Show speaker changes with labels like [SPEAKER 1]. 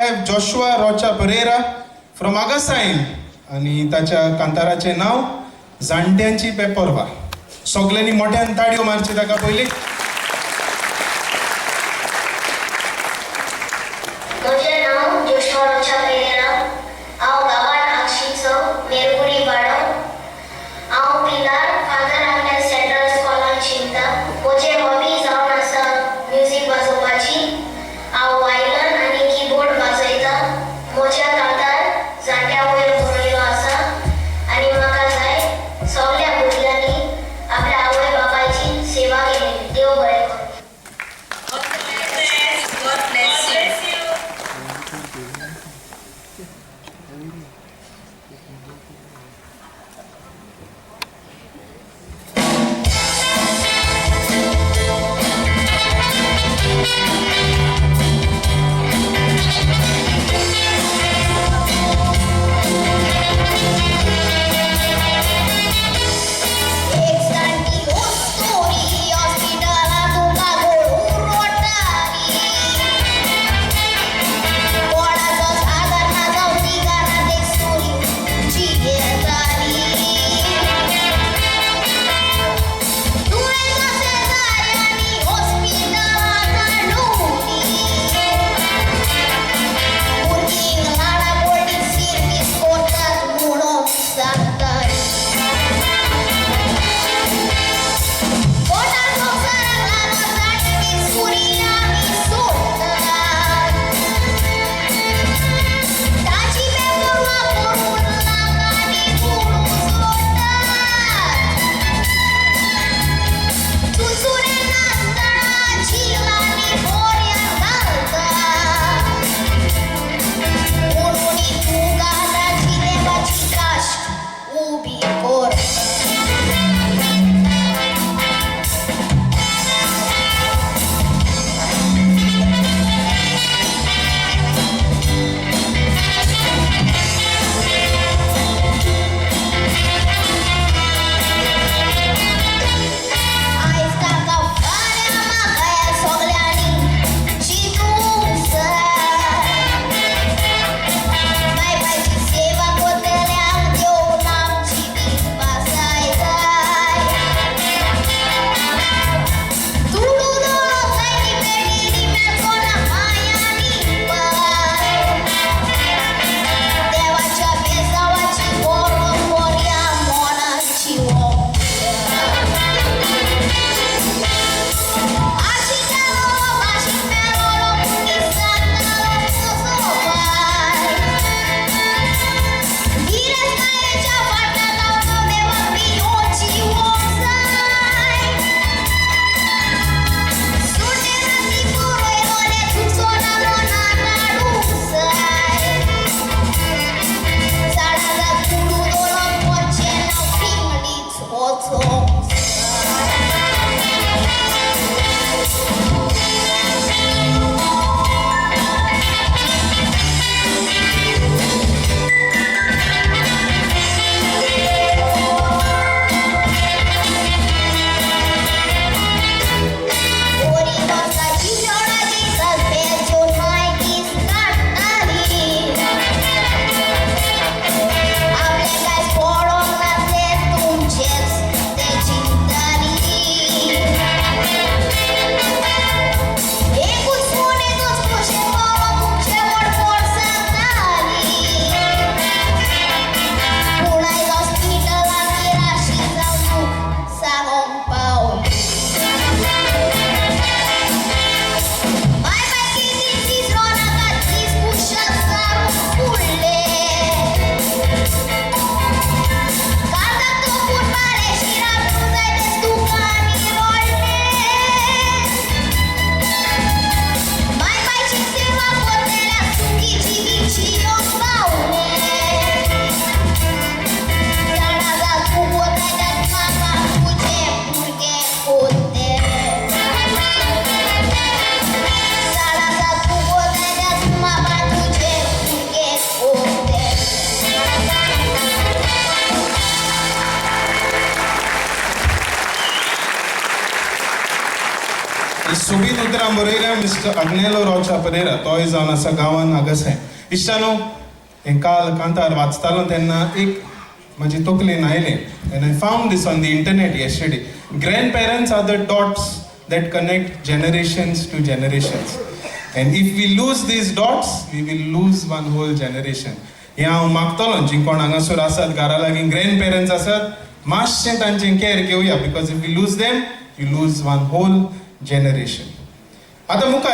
[SPEAKER 1] Joshua Rochak Perera from आगासाईन आणि ताच्या कांताराचे नाव जाणट्यांची पेपरवा. सगळ्यांनी मोठ्यान ताळयो मारची ताका पयली.
[SPEAKER 2] म्हजें नांव जोशुआ रोचा पेरेरा. हांव गांवांत आक्षीचो मेरगुडी वाडो. हांव पिलार फादर आग्नेल सेंट्रल स्कॉलान शिकता. म्हजे हॉबी जावन आसा म्युजीक वाजोवपाची. हांव वायलन आनी कीबोर्ड वाजयता. म्हज्या कांतार जाणट्या वयर बरयलो आसा आनी म्हाका जाय सगल्या भुरग्यांनी आपल्या आवय बापायची सेवा केली. देव
[SPEAKER 1] सोबीत उतरां बरयल्या मिस्टर अग्नेलो रोचा परेरा तोय जावन आसा गांवान आगसाय. इश्टानो हें काल कांतार वाचतालो तेन्ना एक म्हजी तकलेन आयलें and I found this on the internet yesterday. Grandparents are the dots that connect generations to generations. And if we lose these dots, we will lose one whole generation. हें हांव मागतलो जी कोण हांगासर आसात घरा लागीं ग्रँडपेरंट्स आसात मातशें तांचें कॅर घेवया because if we lose them we lose one whole generation. आतां मुखार